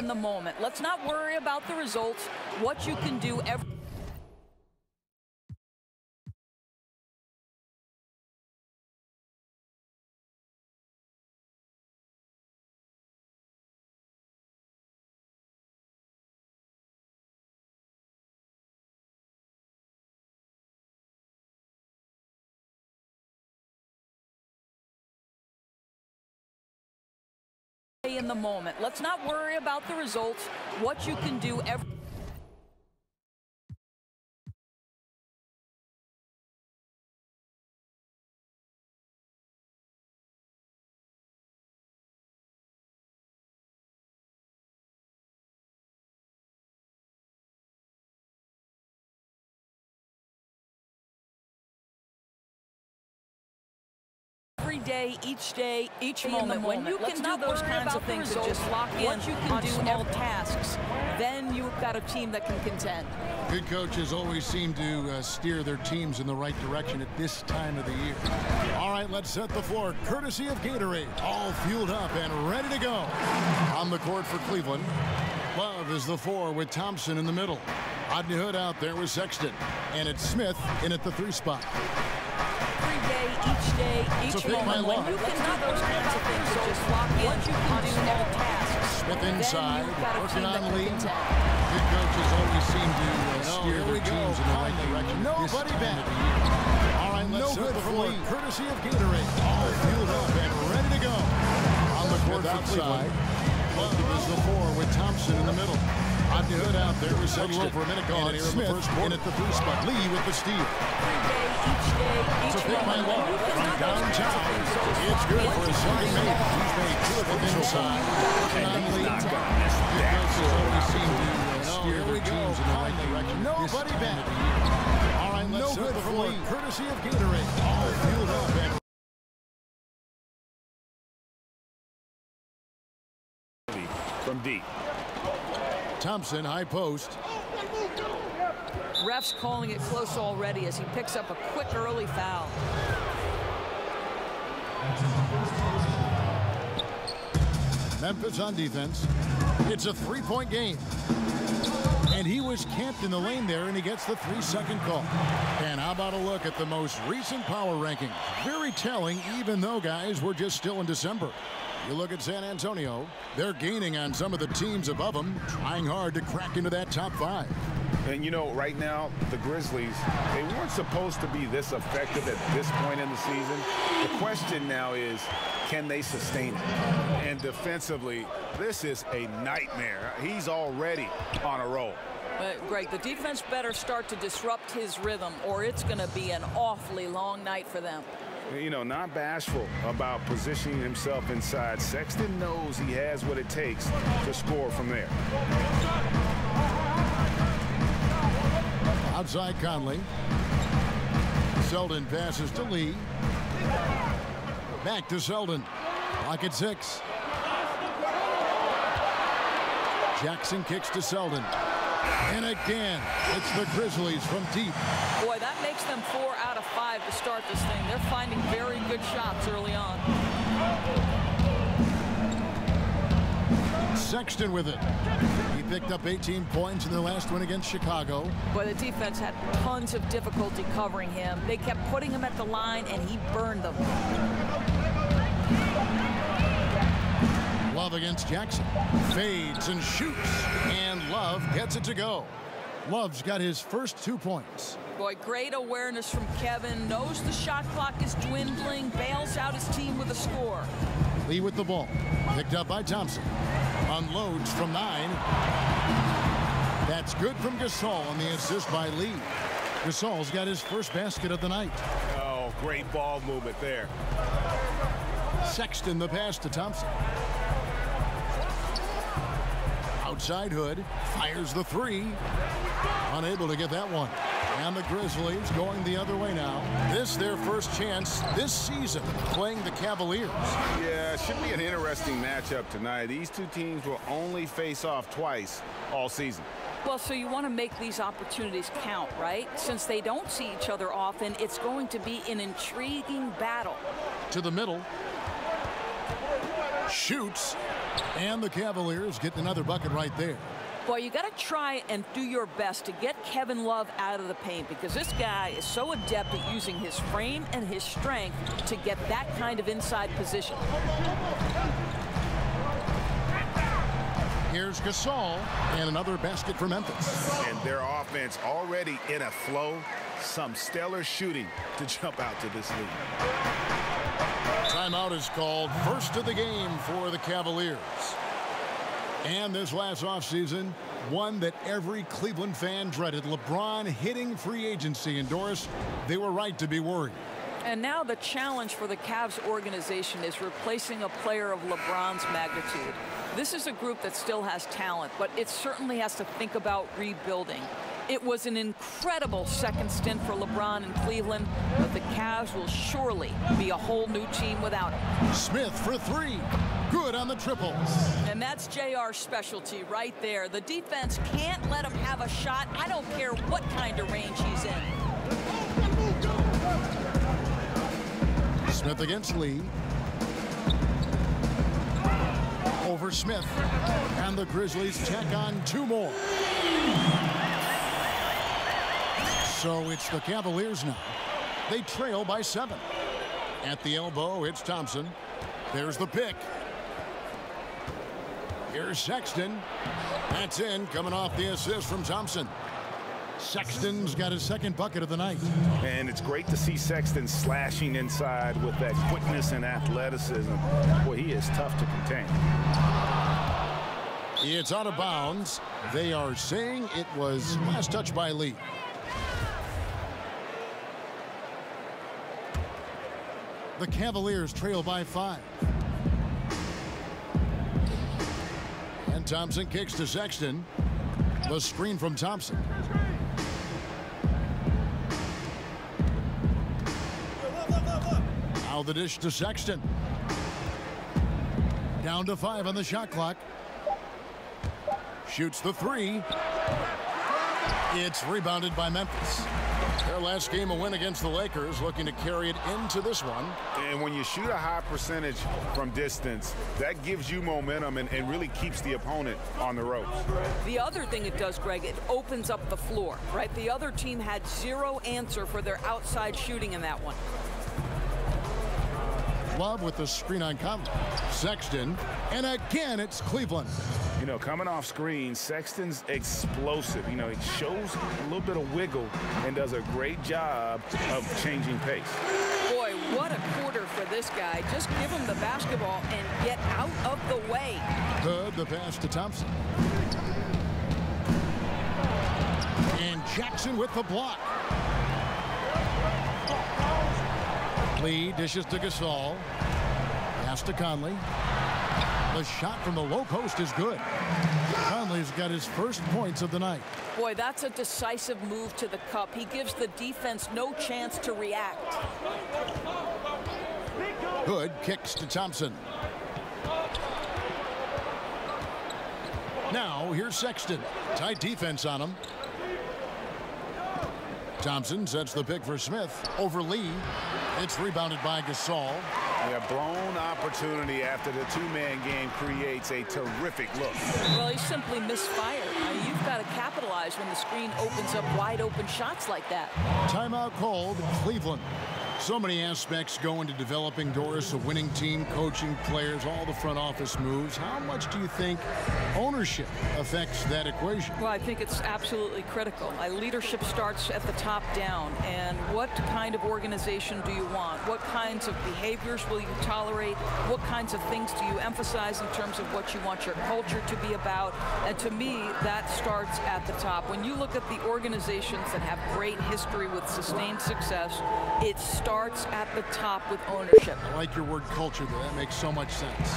in the moment. Let's not worry about the results. What you can do every in the moment. Let's not worry about the results. What you can do every day, each moment. When you can do those kinds of things and just lock in what you can do small tasks, then you've got a team that can contend. Good coaches always seem to steer their teams in the right direction at this time of the year. All right, let's set the floor. Courtesy of Gatorade. All fueled up and ready to go. On the court for Cleveland, Love is the 4 with Thompson in the middle. Rodney Hood out there with Sexton. And it's Smith in at the 3 spot. Each moment. When you can do those kinds of things and just lock in on small tasks. Smith inside, working on Lee. Good coaches always seem to steer their teams in the right direction. Nobody back. All right, let's set the floor. Courtesy of Gatorade. All fueled up and ready to go. On the court outside, Love is the 4 with Thompson in the middle. Rodney Hood out there with Sexton. For a minute gone here in the first quarter. In at the 3 spot. Lee with the steal. Each pick by Love from downtown. It's good for his second mate. He's made 2 of them inside. And Lee. Always seem to steer their teams in the right direction. Nobody back. All right, let's set the floor. Courtesy of Gatorade. All fueled up and from deep. Thompson, high post. Ref's calling it close already as he picks up a quick early foul. Memphis on defense. It's a 3-point game. And he was camped in the lane there, and he gets the 3-second call. And how about a look at the most recent power rankings? Very telling, even though, guys, we're just still in December. You look at San Antonio, they're gaining on some of the teams above them, trying hard to crack into that top 5. And, you know, right now, the Grizzlies, they weren't supposed to be this effective at this point in the season. The question now is, can they sustain it? And defensively, this is a nightmare. He's already on a roll. Greg, the defense better start to disrupt his rhythm, or it's going to be an awfully long night for them. You know, not bashful about positioning himself inside. Sexton knows he has what it takes to score from there. Outside Conley. Selden passes to Lee. Back to Selden. Clock at 6. Jackson kicks to Selden. And again, it's the Grizzlies from deep. Boy, that makes them 4 out of 5 to start this thing. They're finding very good shots early on. Sexton with it. He picked up 18 points in their last win against Chicago. Boy, the defense had tons of difficulty covering him. They kept putting him at the line, and he burned them. Love against Jackson. Fades and shoots. And Love gets it to go. Love's got his first 2 points. Boy, great awareness from Kevin. Knows the shot clock is dwindling. Bails out his team with a score. Lee with the ball. Picked up by Thompson. Unloads from 9. That's good from Gasol on the assist by Lee. Gasol's got his first basket of the night. Oh, great ball movement there. Sexton the pass to Thompson. Outside Hood. Fires the 3. Unable to get that one. And the Grizzlies going the other way now. This their first chance this season playing the Cavaliers. Yeah, it should be an interesting matchup tonight. These two teams will only face off twice all season. Well, so you want to make these opportunities count, right? Since they don't see each other often, it's going to be an intriguing battle. To the middle. Shoots. And the Cavaliers getting another bucket right there. Boy, you got to try and do your best to get Kevin Love out of the paint, because this guy is so adept at using his frame and his strength to get that kind of inside position. Here's Gasol, and another basket for Memphis. And their offense already in a flow. Some stellar shooting to jump out to this lead. Timeout is called. First of the game for the Cavaliers. And this last offseason, one that every Cleveland fan dreaded. LeBron hitting free agency. And Doris, they were right to be worried. And now the challenge for the Cavs organization is replacing a player of LeBron's magnitude. This is a group that still has talent, but it certainly has to think about rebuilding. It was an incredible second stint for LeBron in Cleveland, but the Cavs will surely be a whole new team without him. Smith for three. Good on the triples. And that's JR's specialty right there. The defense can't let him have a shot. I don't care what kind of range he's in. Smith against Lee. Over Smith. And the Grizzlies tack on two more. So it's the Cavaliers now. They trail by 7. At the elbow, it's Thompson. There's the pick. Here's Sexton. That's in, coming off the assist from Thompson. Sexton's got his second bucket of the night. And it's great to see Sexton slashing inside with that quickness and athleticism. Boy, he is tough to contain. It's out of bounds. They are saying it was last touch by Lee. The Cavaliers trail by 5. And Thompson kicks to Sexton. The screen from Thompson. Now the dish to Sexton. Down to 5 on the shot clock. Shoots the 3. It's rebounded by Memphis. Their last game, a win against the Lakers, looking to carry it into this one. And when you shoot a high percentage from distance, that gives you momentum and really keeps the opponent on the ropes. The other thing it does, Greg, it opens up the floor, right? The other team had zero answer for their outside shooting in that one. Love with the screen on Conley. Sexton, and again it's Cleveland. You know, coming off screen, Sexton's explosive. You know, he shows a little bit of wiggle and does a great job of changing pace. Boy, what a quarter for this guy. Just give him the basketball and get out of the way. Good, the pass to Thompson. And Jackson with the block. Lee dishes to Gasol. Pass to Conley. The shot from the low post is good. Conley's got his first points of the night. Boy, that's a decisive move to the cup. He gives the defense no chance to react. Good kicks to Thompson. Now here's Sexton. Tight defense on him. Thompson sets the pick for Smith over Lee. It's rebounded by Gasol. A blown opportunity after the two-man game creates a terrific look. Well, he simply misfired. You've got to capitalize when the screen opens up wide open shots like that. Timeout called, Cleveland. So many aspects go into developing, Doris, a winning team, coaching players, all the front office moves. How much do you think ownership affects that equation? Well, I think it's absolutely critical. Leadership starts at the top down. And what kind of organization do you want? What kinds of behaviors will you tolerate? What kinds of things do you emphasize in terms of what you want your culture to be about? And to me, that starts at the top. When you look at the organizations that have great history with sustained success, it starts at the top with ownership. I like your word culture, though. That makes so much sense.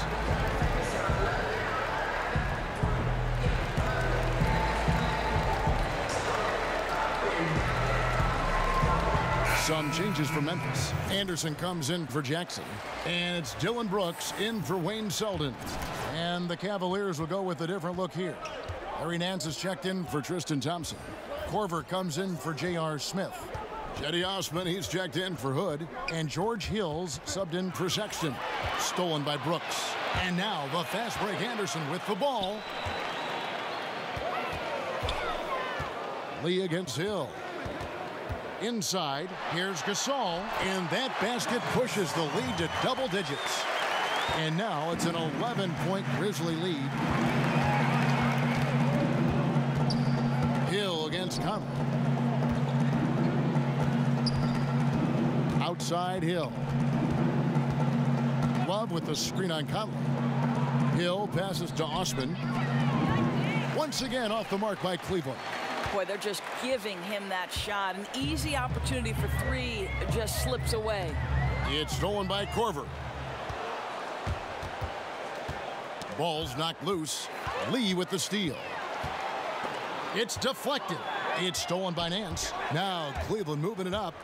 Some changes for Memphis. Anderson comes in for Jackson. And it's Dylan Brooks in for Wayne Selden. And the Cavaliers will go with a different look here. Larry Nance is checked in for Tristan Thompson. Korver comes in for J.R. Smith. Cedi Osman, he's checked in for Hood. And George Hill's subbed in for Sexton. Stolen by Brooks. And now the fast break Anderson with the ball. Lee against Hill. Inside, here's Gasol. And that basket pushes the lead to double digits. And now it's an 11-point Grizzly lead. Hill against Conley. Outside Hill. Love with the screen on Conley. Hill passes to Osman. Once again off the mark by Cleveland. Boy, they're just giving him that shot. An easy opportunity for three just slips away. It's stolen by Korver. Ball's knocked loose. Lee with the steal. It's deflected. It's stolen by Nance. Now Cleveland moving it up.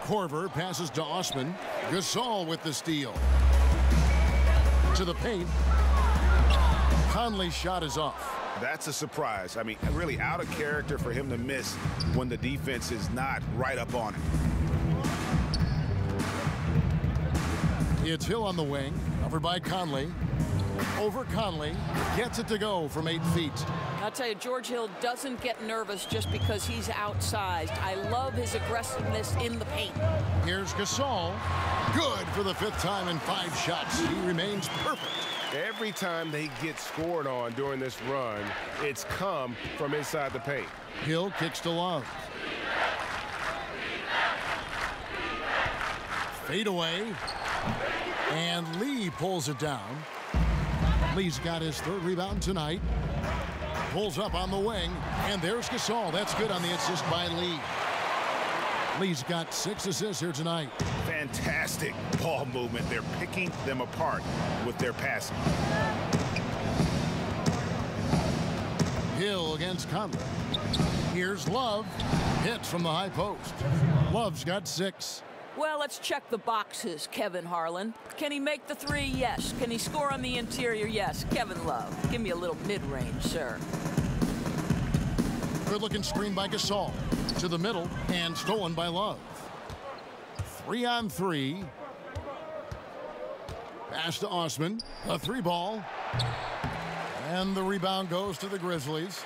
Korver passes to Osman. Gasol with the steal. To the paint. Conley's shot is off. That's a surprise. I mean, really out of character for him to miss when the defense is not right up on it. It's Hill on the wing. Covered by Conley. Over Conley. Gets it to go from 8 feet. I'll tell you, George Hill doesn't get nervous just because he's outsized. I love his aggressiveness in the paint. Here's Gasol. Good for the 5th time in 5 shots. He remains perfect. Every time they get scored on during this run, it's come from inside the paint. Hill kicks to Love. Fade away. And Lee pulls it down. Lee's got his 3rd rebound tonight. Pulls up on the wing. And there's Gasol. That's good on the assist by Lee. Lee's got 6 assists here tonight. Fantastic ball movement. They're picking them apart with their passing. Hill against Conley. Here's Love. Hits from the high post. Love's got 6. Well, let's check the boxes, Kevin Harlan. Can he make the 3? Yes. Can he score on the interior? Yes. Kevin Love. Give me a little mid-range, sir. Good-looking screen by Gasol. To the middle and stolen by Love. 3-on-3. Pass to Osman. A 3-ball. And the rebound goes to the Grizzlies.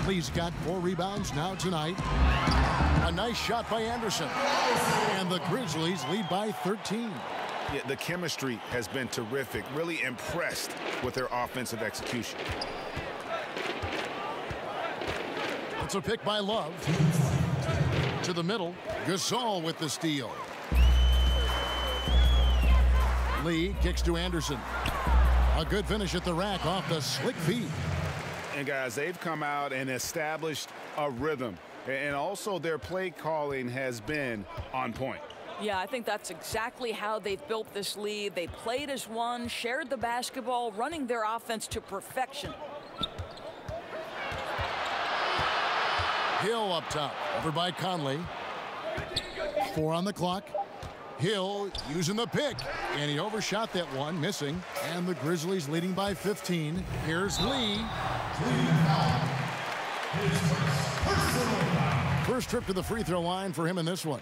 Lee's got 4 rebounds now tonight. A nice shot by Anderson. And the Grizzlies lead by 13. Yeah, the chemistry has been terrific. Really impressed with their offensive execution. It's a pick by Love. To the middle. Gasol with the steal. Lee kicks to Anderson. A good finish at the rack off the slick feet. And guys, they've come out and established a rhythm. And also their play calling has been on point. Yeah, I think that's exactly how they've built this lead. They played as one, shared the basketball, running their offense to perfection. Hill up top, over by Conley. 4 on the clock. Hill using the pick, and he overshot that one, missing. And the Grizzlies leading by 15. Here's Lee. First trip to the free throw line for him in this one.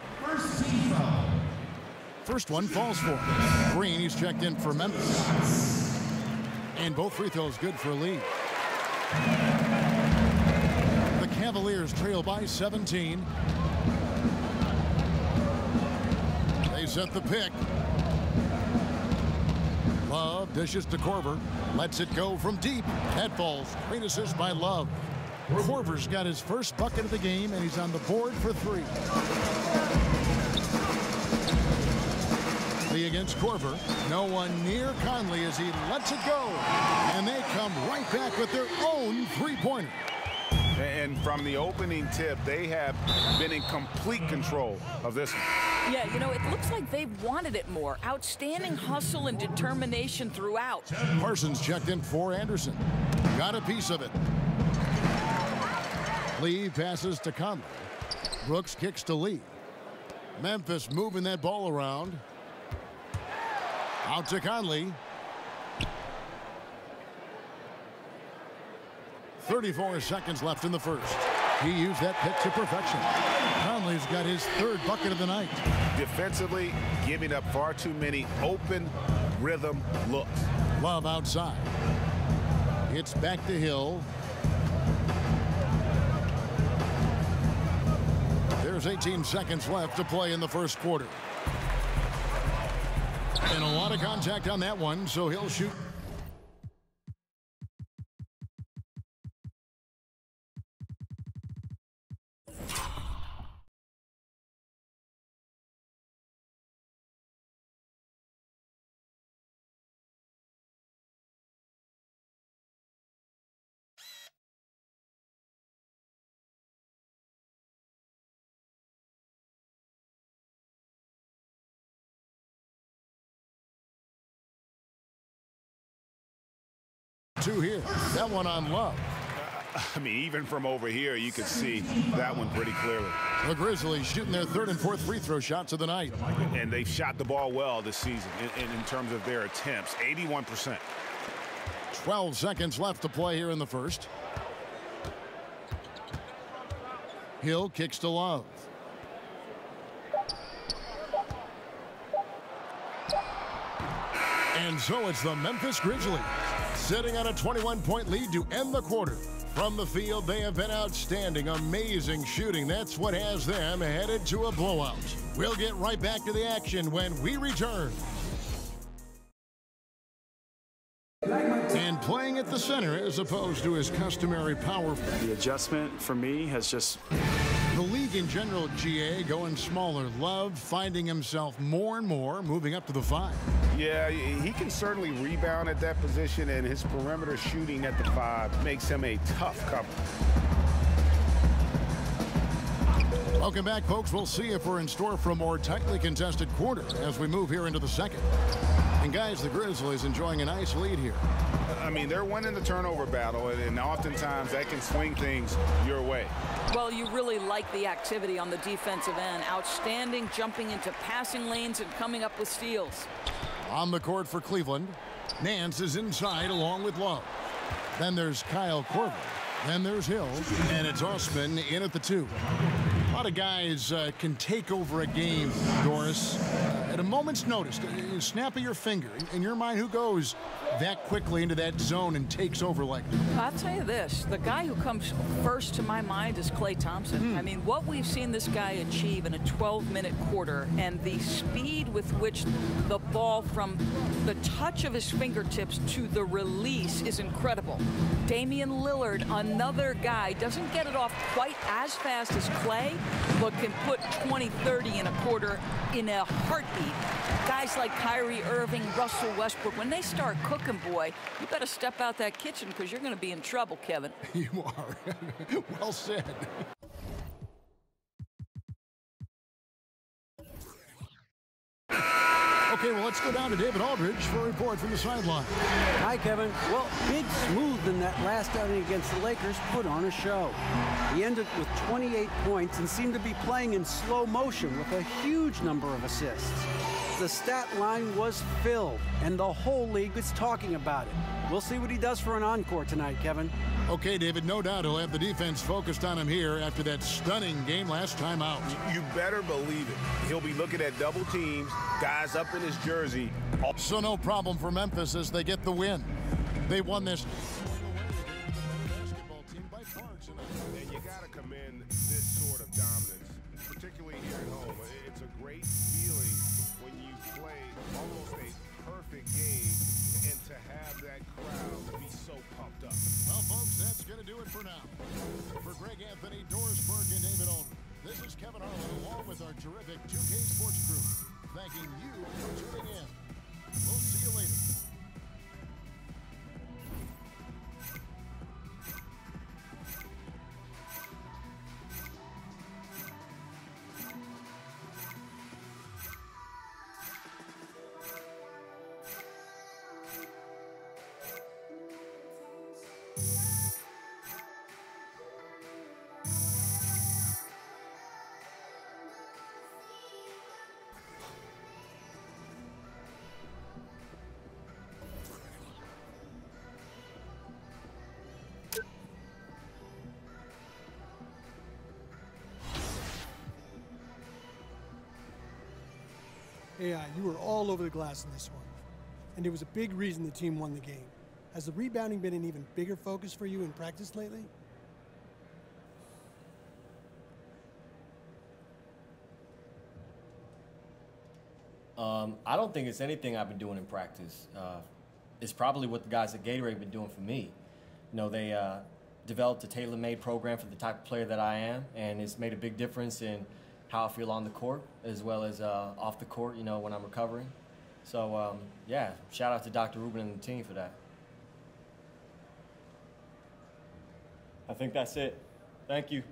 First one falls for him. Green, he's checked in for Memphis. And both free throws good for Lee. The Cavaliers trail by 17. They set the pick. Love dishes to Korver. Lets it go from deep. That falls. Great assist by Love. Korver's got his first bucket of the game, and he's on the board for 3. Lee against Korver. No one near Conley as he lets it go. And they come right back with their own 3-pointer. And from the opening tip, they have been in complete control of this one. Yeah, you know, it looks like they've wanted it more. Outstanding hustle and determination throughout. Parsons checked in for Anderson. Got a piece of it. Lee passes to Conley. Brooks kicks to Lee. Memphis moving that ball around. Out to Conley. 34 seconds left in the first. He used that pick to perfection. Conley's got his third bucket of the night. Defensively, giving up far too many open rhythm looks. Love outside. It's back to Hill. There's 18 seconds left to play in the first quarter. And a lot of contact on that one, so he'll shoot. Two here. That one on Love. I mean, even from over here, you could see that one pretty clearly. The Grizzlies shooting their third and fourth free throw shots of the night. And they've shot the ball well this season in terms of their attempts, 81%. 12 seconds left to play here in the first. Hill kicks to Love. And so it's the Memphis Grizzlies sitting on a 21-point lead to end the quarter. From the field, they have been outstanding, amazing shooting. That's what has them headed to a blowout. We'll get right back to the action when we return. And playing at the center as opposed to his customary power. The adjustment for me has just... The league in general, GA, going smaller. Love finding himself more and more, moving up to the 5. Yeah, he can certainly rebound at that position, and his perimeter shooting at the 5 makes him a tough cover. Welcome back, folks. We'll see if we're in store for a more tightly contested quarter as we move here into the second. And guys, the Grizzlies enjoying a nice lead here. I mean, they're winning the turnover battle, and oftentimes that can swing things your way. Well, you really like the activity on the defensive end. Outstanding, jumping into passing lanes and coming up with steals. On the court for Cleveland, Nance is inside along with Love. Then there's Kyle Korver. Then there's Hill, and it's Osman in at the 2. A lot of guys can take over a game, Doris, at a moment's notice. A snap of your finger. In your mind, who goes that quickly into that zone and takes over like that? I'll tell you this, the guy who comes first to my mind is Klay Thompson. I mean, what we've seen this guy achieve in a 12-minute quarter and the speed with which the ball from the touch of his fingertips to the release is incredible. Damian Lillard, another guy, doesn't get it off quite as fast as Klay, but can put 20, 30 in a quarter in a heartbeat. Guys like Kyrie Irving, Russell Westbrook, when they start cooking, boy, you better step out that kitchen because you're going to be in trouble, Kevin. You are. Well said. Okay, well, let's go down to David Aldridge for a report from the sideline. Hi, Kevin. Well, Big Smooth in that last outing against the Lakers put on a show. He ended with 28 points and seemed to be playing in slow motion with a huge number of assists. The stat line was filled, and the whole league is talking about it. We'll see what he does for an encore tonight, Kevin. Okay, David, no doubt he'll have the defense focused on him here after that stunning game last time out. You better believe it. He'll be looking at double teams, guys up in his jersey. So no problem for Memphis as they get the win. They won this. And you got to commend this sort of dominance, particularly here at home. It's a great feeling when you play almost a perfect game and to have that crowd be so pumped up. Well, folks, that's going to do it for now. For Greg Anthony, Doris Burke, and David Aldridge, this is Kevin Harlan along with our terrific 2K Sports crew, thanking you for tuning in. We'll see you later. Yeah, you were all over the glass in this one. And it was a big reason the team won the game. Has the rebounding been an even bigger focus for you in practice lately? I don't think it's anything I've been doing in practice. It's probably what the guys at Gatorade have been doing for me. You know, they developed a tailor-made program for the type of player that I am, and it's made a big difference in how I feel on the court as well as off the court, you know, when I'm recovering. So, yeah, shout out to Dr. Rubin and the team for that. I think that's it. Thank you.